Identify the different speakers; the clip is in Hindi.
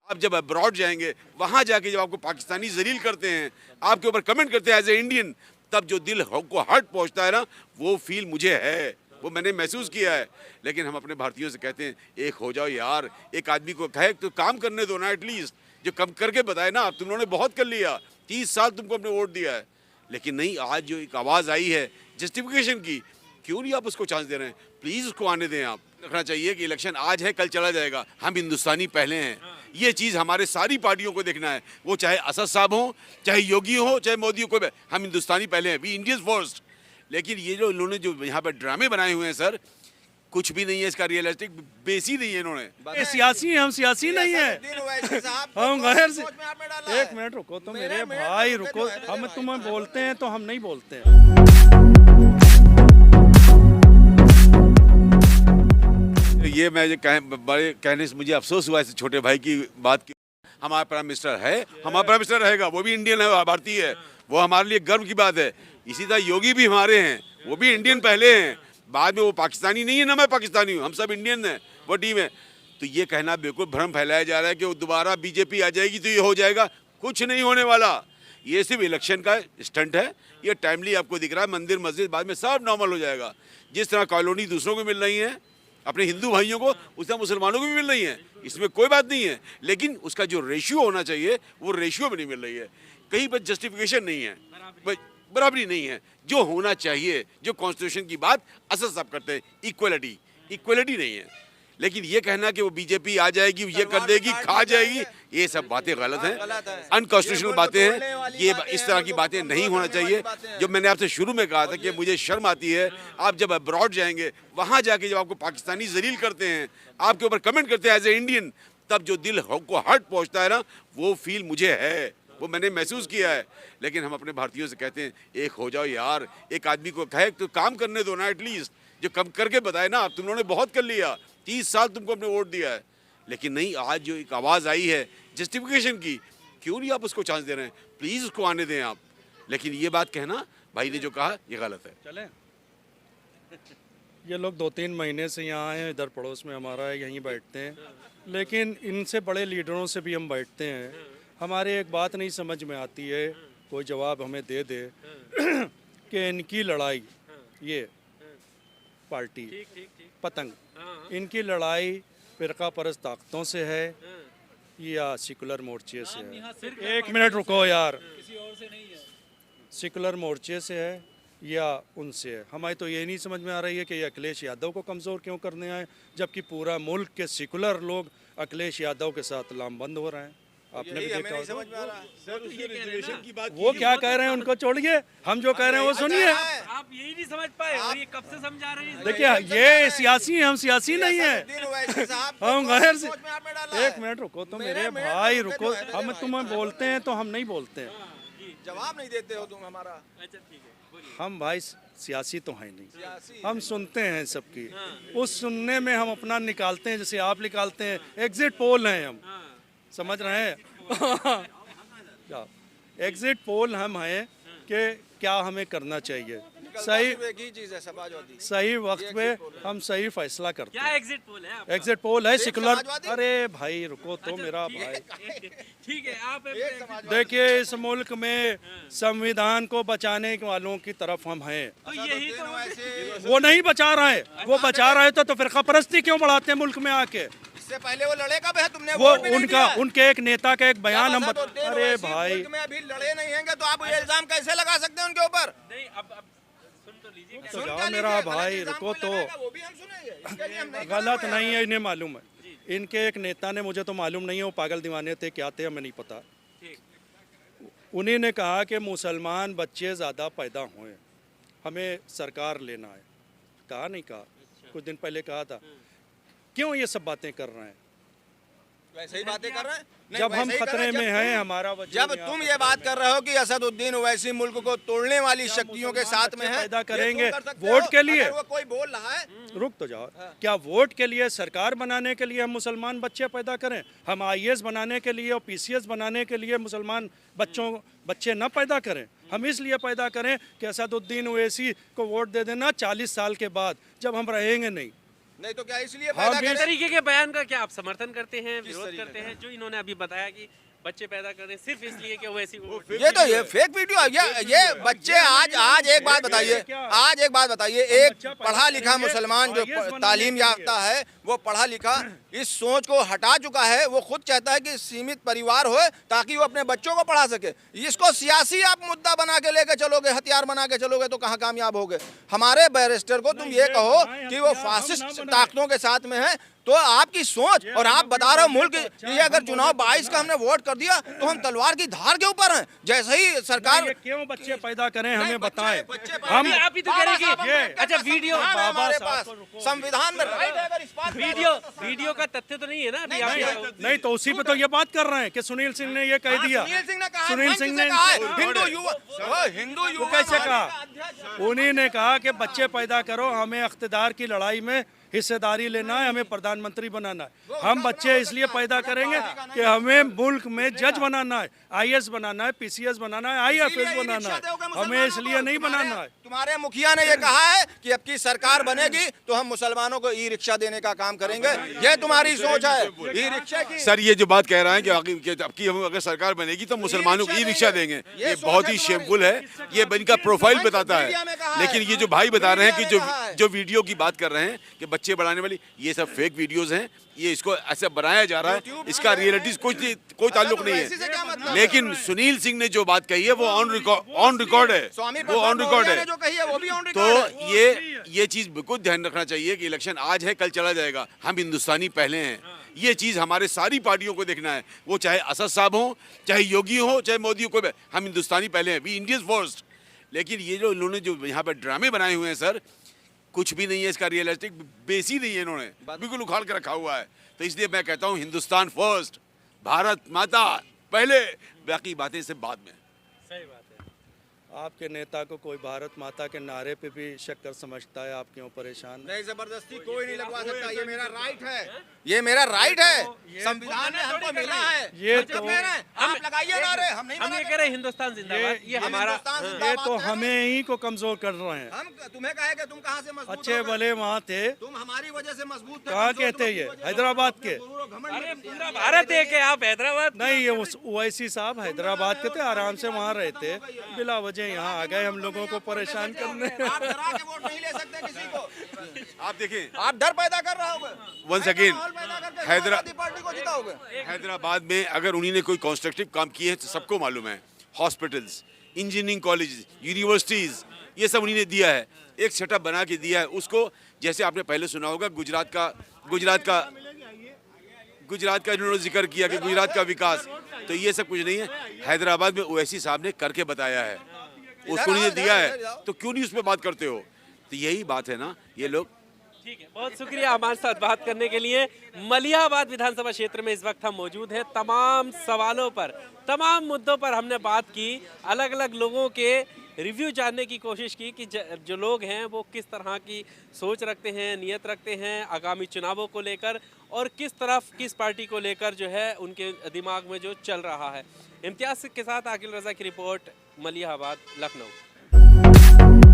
Speaker 1: आप जब अब्रॉड जाएंगे, वहां जाके जब आपको पाकिस्तानी जलील करते हैं, आपके ऊपर कमेंट करते हैं एज ए इंडियन, तब जो दिल को हर्ट पहुंचता है ना, वो फील मुझे है, वो मैंने महसूस किया है। लेकिन हम अपने भारतीयों से कहते हैं एक हो जाओ यार, एक आदमी को कहे तो काम करने दो ना, एटलीस्ट जो कम करके बताए ना, तुम लोगों ने बहुत कर लिया, 30 साल तुमको अपने वोट दिया है। लेकिन नहीं, आज जो एक आवाज़ आई है जस्टिफिकेशन की, क्यों नहीं आप उसको चांस दे रहे हैं? प्लीज़ उसको आने दें। आप रखना चाहिए कि इलेक्शन आज है, कल चला जाएगा, हम हिंदुस्तानी पहले हैं। ये चीज़ हमारे सारी पार्टियों को देखना है, वो चाहे असद साहब हो, चाहे योगी हो, चाहे मोदी हो, कोई, हम हिंदुस्तानी पहले हैं, वी इंडियंस फर्स्ट। लेकिन ये जो इन्होंने जो यहाँ पर ड्रामे बनाए हुए हैं सर, कुछ भी नहीं है इसका, रियलिस्टिक बेस ही नहीं है इन्होंने।
Speaker 2: ये सियासी हैं, हम सियासी नहीं है। हम गैर से एक मिनट रुको तो मेरे भाई रुको, हम तुम्हें बोलते हैं तो हम नहीं बोलते हैं।
Speaker 1: ये मैं जो बड़े कहने से मुझे अफसोस हुआ, इस छोटे भाई की बात की। हमारा प्राइम मिनिस्टर है, हमारा प्राइम मिनिस्टर रहेगा, वो भी इंडियन है, भारतीय है, वो हमारे लिए गर्व की बात है। इसी तरह योगी भी हमारे हैं, वो भी इंडियन पहले हैं, बाद में वो पाकिस्तानी नहीं है ना, मैं पाकिस्तानी हूँ, हम सब इंडियन हैं, वो टीम है। तो ये कहना बिल्कुल भ्रम फैलाया जा रहा है कि वो दोबारा बीजेपी आ जाएगी तो ये हो जाएगा, कुछ नहीं होने वाला। ये सिर्फ इलेक्शन का स्टंट है, ये टाइमली आपको दिख रहा है, मंदिर मस्जिद बाद में सब नॉर्मल हो जाएगा। जिस तरह कॉलोनी दूसरों को मिल रही है, अपने हिंदू भाइयों को, उस तरह मुसलमानों को भी मिल रही है, इसमें कोई बात नहीं है। लेकिन उसका जो रेशियो होना चाहिए वो रेशियो में नहीं मिल रही है, कहीं पर जस्टिफिकेशन नहीं है, बराबरी नहीं है। जो होना चाहिए, जो कॉन्स्टिट्यूशन की बात असद साहब करते हैं, इक्वलिटी नहीं है। लेकिन ये कहना कि वो बीजेपी आ जाएगी, ये कर देगी, खा जाएगी, ये सब बातें गलत हैं, अनकॉन्स्टिट्यूशनल बातें हैं। ये इस तरह की बातें नहीं होना चाहिए। जो मैंने आपसे शुरू में कहा था कि मुझे शर्म आती है, आप जब अब्रॉड जाएंगे, वहाँ जाके जब आपको पाकिस्तानी जलील करते हैं, आपके ऊपर कमेंट करते हैं एज ए इंडियन, तब जो दिल को हर्ट पहुँचता है ना, वो फील मुझे है, वो मैंने महसूस किया है। लेकिन हम अपने भारतीयों से कहते हैं एक हो जाओ यार, एक आदमी को कहे तो काम करने दो ना, एटलीस्ट जो कम करके बताए ना, तुम लोगों ने बहुत कर लिया, 30 साल तुमको अपने वोट दिया है। लेकिन नहीं, आज जो एक आवाज़ आई है जस्टिफिकेशन की, क्यों नहीं आप उसको चांस दे रहे हैं? प्लीज़ उसको आने दें आप। लेकिन ये बात कहना भाई ने जो कहा ये गलत है।
Speaker 2: चलें, ये लोग 2-3 महीने से यहाँ आए हैं, इधर पड़ोस में हमारा है, यहीं बैठते हैं, लेकिन इनसे बड़े लीडरों से भी हम बैठते हैं। हमारे एक बात नहीं समझ में आती है, कोई जवाब हमें दे दे कि इनकी लड़ाई, ये पार्टी पतंग, इनकी लड़ाई फिरका परस्त ताकतों से है या सेकुलर मोर्चे से है? एक मिनट रुको यार, सेकुलर मोर्चे से है या उनसे है? हमें तो ये नहीं समझ में आ रही है कि ये अखिलेश यादव को कमज़ोर क्यों करने आए, जबकि पूरा मुल्क के सेकुलर लोग अखिलेश यादव के साथ लामबंद हो रहे हैं। आपने भी देखा होगा। वो क्या कह रहे हैं उनको छोड़िए, हम जो कह रहे हैं वो सुनिए।
Speaker 3: आप यही नहीं समझ पाए और ये कब से समझा रहे हैं?
Speaker 2: देखिए, ये सियासी हैं, हम सियासी नहीं है। हम गैर से एक मिनट रुको तो मेरे भाई रुको, हम तुम्हें बोलते हैं तो हम नहीं बोलते हैं।
Speaker 4: जवाब नहीं देते हो तुम हमारा।
Speaker 3: अच्छा ठीक है,
Speaker 2: हम भाई सियासी तो हैं नहीं, हम सुनते हैं सबकी, उस सुनने में हम अपना निकालते हैं, जैसे आप निकालते हैं। एग्जिट पोल हैं हम, समझ रहे हैं? एग्जिट पोल हम हैं कि क्या हमें करना चाहिए, सही
Speaker 4: एक ही चीज है, समाजवादी।
Speaker 2: सही वक्त पे हम सही फैसला करते
Speaker 3: क्या
Speaker 2: हैं।
Speaker 3: एग्जिट पोल है आपका?
Speaker 2: एग्जिट पोल है सेकुलर।
Speaker 4: समाजवादी?
Speaker 2: अरे भाई रुको तो मेरा भाई,
Speaker 3: ठीक है, आप
Speaker 2: देखिए इस मुल्क में संविधान को बचाने वालों की तरफ हम हैं।
Speaker 3: तो यही तो
Speaker 2: वो नहीं बचा रहे, वो बचा रहे तो फिरका परस्ती क्यों बढ़ाते हैं मुल्क में आके?
Speaker 4: इससे पहले वो लड़े कब है? तुमने
Speaker 2: वो
Speaker 4: वोट भी नहीं
Speaker 2: उनका
Speaker 4: दिया।
Speaker 2: उनके एक नेता का एक बयान हम
Speaker 4: जब असद
Speaker 2: अरे
Speaker 4: ओवैसी
Speaker 2: भाई
Speaker 4: मुल्क में अभी लड़े नहीं हैंगे तो आप ये इल्जाम कैसे लगा सकते हैं उनके ऊपर?
Speaker 3: नहीं, अब सुन तो लीजिए।
Speaker 2: तो
Speaker 4: सुन
Speaker 2: जाओ
Speaker 4: क्या
Speaker 2: मेरा
Speaker 4: लीजिए,
Speaker 2: भाई
Speaker 4: गलत इल्जाम
Speaker 2: रुको
Speaker 4: कोई
Speaker 2: तो,
Speaker 4: लगाएगा, वो भी हम सुनेंगे। इसके लिए हम नहीं
Speaker 2: गलत
Speaker 4: कर रहे
Speaker 2: नहीं
Speaker 4: हैं।
Speaker 2: है, इन्हें मालूम है। इनके एक नेता ने, मुझे तो मालूम नहीं है वो पागल दीवाने थे क्या थे, हमें नहीं पता। उन्हीं ने कहा कि मुसलमान बच्चे ज़्यादा पैदा हुए, हमें सरकार लेना है। कहा नहीं कहा, कुछ दिन पहले कहा था। क्यों ये सब बातें कर रहे हैं?
Speaker 4: वैसे ही बातें कर रहे हैं। नहीं,
Speaker 2: जब हम
Speaker 4: वैसे ही कर
Speaker 2: खतरे
Speaker 4: रहे हैं।
Speaker 2: में
Speaker 4: जब
Speaker 2: हैं,
Speaker 4: तुम-
Speaker 2: हमारा वजूद
Speaker 4: जब
Speaker 2: यहाँ
Speaker 4: तुम
Speaker 2: पर
Speaker 4: ये बात कर रहे हो कि असदुद्दीन ओवैसी मुल्क को तोड़ने वाली शक्तियों के
Speaker 2: मुसलमान
Speaker 4: साथ में
Speaker 2: बच्चे
Speaker 4: है,
Speaker 2: पैदा
Speaker 4: ये तुम
Speaker 2: करेंगे
Speaker 4: कर सकते
Speaker 2: वोट
Speaker 4: हो?
Speaker 2: के लिए।
Speaker 4: अगर वो कोई बोल रहा है,
Speaker 2: रुक तो जाओ, क्या वोट के लिए, सरकार बनाने के लिए हम मुसलमान बच्चे पैदा करें? हम आईएएस बनाने के लिए और पीसीएस बनाने के लिए मुसलमान बच्चे न पैदा करें? हम इसलिए पैदा करें कि असदुद्दीन ओवैसी को वोट दे देना 40 साल के बाद, जब हम रहेंगे नहीं,
Speaker 4: नहीं तो क्या इसलिए
Speaker 2: हाँ,
Speaker 4: पैदा
Speaker 2: भी-
Speaker 3: इस
Speaker 4: करें?
Speaker 3: तरीके के बयान का क्या आप समर्थन करते हैं,
Speaker 4: किस
Speaker 3: विरोध
Speaker 4: तरीके
Speaker 3: करते हैं, जो इन्होंने अभी बताया कि बच्चे पैदा कर रहे हैं सिर्फ इसलिए कि वो ऐसी
Speaker 4: ये फेक वीडियो है। ये बच्चे आज एक बात बताइए, आज एक बात बताइए, एक पढ़ा लिखा मुसलमान जो तालीम याफ्ता है, वो पढ़ा लिखा इस सोच को हटा चुका है। वो खुद चाहता है कि सीमित परिवार हो ताकि वो अपने बच्चों को पढ़ा सके। इसको सियासी आप मुद्दा बना के लेके चलोगे, हथियार बना के चलोगे तो कहाँ कामयाब होगे। हमारे बैरिस्टर को तुम ये कहो कि वो फासिस्ट ताकतों के साथ में है, तो आपकी सोच और आप बता रहे हो मुल्क ये अगर चुनाव 22 का हमने वोट कर दिया तो हम तलवार की धार के ऊपर हैं। जैसे ही सरकार
Speaker 2: ये क्यों बच्चे पैदा करें हमें
Speaker 4: बच्चे-
Speaker 2: बताएं।
Speaker 4: बच्चे
Speaker 2: हम
Speaker 3: आप ही तो कह रहे हैं कि अच्छा वीडियो
Speaker 4: हमारे
Speaker 2: साहब
Speaker 4: पास
Speaker 2: को रुको।
Speaker 4: संविधान में राइट है। अगर इस बात पे
Speaker 3: वीडियो का तथ्य तो नहीं है ना अभी आप
Speaker 2: नहीं तो उसी पे तो ये बात कर रहे हैं कि सुनील सिंह ने ये कह दिया।
Speaker 4: सुनील सिंह ने कहा,
Speaker 2: सुनील
Speaker 4: मंच
Speaker 2: सिंह
Speaker 4: से
Speaker 2: ने
Speaker 4: कहा है, हिंदू युवा
Speaker 2: कैसे
Speaker 4: हमारे
Speaker 2: कहा? उन्हीं ने कहा कि बच्चे पैदा करो, हमें इख्तिदार की लड़ाई में हिस्सेदारी लेना है, हमें प्रधानमंत्री बनाना है। हम बच्चे इसलिए पैदा करेंगे कि हमें मुल्क में जज बनाना है, IAS बनाना है, PCS बनाना है, IFS बनाना है। हमें इसलिए नहीं बनाना है।
Speaker 4: तुम्हारे मुखिया ने ये कहा है कि अब की सरकार बनेगी तो हम मुसलमानों को ई रिक्शा देने का काम करेंगे। ये तुम्हारी सोच है। ई रिक्शा की
Speaker 1: सर ये जो बात कह रहा है कि अब की हम अगर सरकार बनेगी तो मुसलमानों को ई रिक्शा देंगे, ये बहुत ही शेमफुल है। ये इनका प्रोफाइल बताता है। लेकिन ये जो भाई बता रहे हैं कि जो वीडियो की बात कर रहे हैं कि बच्चे बढ़ाने वाली, ये सब फेक वीडियोस हैं। ये इसको ऐसे बनाया जा रहा है, इसका रियलिटी कोई ताल्लुक नहीं है। लेकिन सुनील सिंह ने जो बात कही है वो ऑन रिकॉर्ड है,
Speaker 4: स्वामी
Speaker 1: वो ऑन रिकॉर्ड है।
Speaker 4: जो कही है वो भी ऑन
Speaker 1: तो
Speaker 4: रिकॉर्ड है।
Speaker 1: ये चीज बिल्कुल ध्यान रखना चाहिए कि इलेक्शन आज है कल चला जाएगा। हम हिंदुस्तानी पहले हैं, ये चीज हमारे सारी पार्टियों को देखना है। वो चाहे असद साहब हो, चाहे योगी हो, चाहे मोदी हो, कोई हम हिंदुस्तानी पहले हैं, वी इंडियंस फर्स्ट। लेकिन ये जो इन्होंने जो यहाँ पे ड्रामे बनाए हुए हैं सर, कुछ भी नहीं है इसका, रियलिस्टिक बेस ही नहीं है। इन्होंने बिल्कुल उखाड़ के रखा हुआ है। तो इसलिए मैं कहता हूँ हिंदुस्तान फर्स्ट, भारत माता पहले, बाकी बातें से बाद में।
Speaker 3: सही बात है।
Speaker 2: आपके नेता को कोई भारत माता के नारे पे भी शक कर समझता है, आप क्यों परेशान हैं?
Speaker 4: नहीं, जबरदस्ती कोई नहीं लगवा सकता। ये मेरा राइट है, ये मेरा राइट है। संविधान ने हमको मिला है।
Speaker 2: ये
Speaker 4: हम
Speaker 2: तो-
Speaker 4: जब कह रहे हैं, आप लगाइए नारे, हम नहीं
Speaker 3: हम
Speaker 4: मना
Speaker 3: ये
Speaker 4: कर
Speaker 3: कह रहे हैं हिंदुस्तान जिंदाबाद, ये
Speaker 4: हम
Speaker 3: हमारा
Speaker 4: हिंदुस्तान
Speaker 2: ये
Speaker 4: जिंदाबाद
Speaker 2: तो
Speaker 4: कह रहे हैं।
Speaker 2: हमें ही को कमजोर कर रहे हैं।
Speaker 4: हम तुम्हें कहे कि तुम कहाँ से मजबूत
Speaker 2: अच्छे
Speaker 4: हो गए?
Speaker 2: भले वहाँ थे,
Speaker 4: तुम हमारी वजह से मजबूत थे।
Speaker 2: कहाँ
Speaker 4: कमजोर
Speaker 2: कहते
Speaker 4: तुम
Speaker 2: ये?
Speaker 4: अपनी वजह से
Speaker 2: हैदराबाद
Speaker 4: मजबूत
Speaker 2: के?
Speaker 4: थे, गुरूर और घमंड
Speaker 3: अरे
Speaker 4: में
Speaker 3: पूरा भारत है कि आप हैदराबाद
Speaker 2: नहीं ये ओवैसी साहब हैदराबाद के थे, आराम से वहाँ रहते, बिला वजह यहाँ आ गए हम लोगों को परेशान करने।
Speaker 4: आप डरा के वोट नहीं ले सकते किसी को।
Speaker 1: आप देखें
Speaker 4: आप डर पैदा कर रहे होगे।
Speaker 1: Once again,
Speaker 4: माहौल पैदा करके
Speaker 1: हैदरा-
Speaker 4: समाजवादी पार्टी को जिताओगे।
Speaker 1: हैदराबाद में अगर उन्हीं ने कोई कंस्ट्रक्टिव काम किए हैं तो सबको मालूम है। हॉस्पिटल्स, इंजीनियरिंग कॉलेज, यूनिवर्सिटीज, ये सब उन्हीं ने दिया है। एक सेटअप बना के दिया है उसको। जैसे आपने पहले सुना होगा गुजरात का इन्होंने जिक्र किया कि गुजरात का विकास, तो ये सब कुछ नहीं है। हैदराबाद में ओवैसी साहब ने करके बताया है, उसको उन्होंने दिया है, तो क्यों नहीं उस पर बात करते हो? तो यही बात है ना, ये लोग।
Speaker 3: ठीक है, बहुत शुक्रिया हमारे साथ बात करने के लिए। मलिहाबाद विधानसभा क्षेत्र में इस वक्त हम मौजूद हैं। तमाम सवालों पर, तमाम मुद्दों पर हमने बात की, अलग अलग लोगों के रिव्यू जानने की कोशिश की कि जो लोग हैं वो किस तरह की सोच रखते हैं, नियत रखते हैं आगामी चुनावों को लेकर, और किस तरफ किस पार्टी को लेकर जो है उनके दिमाग में जो चल रहा है। इम्तियाज के साथ आकिल रजा की रिपोर्ट, मलिहाबाद, लखनऊ।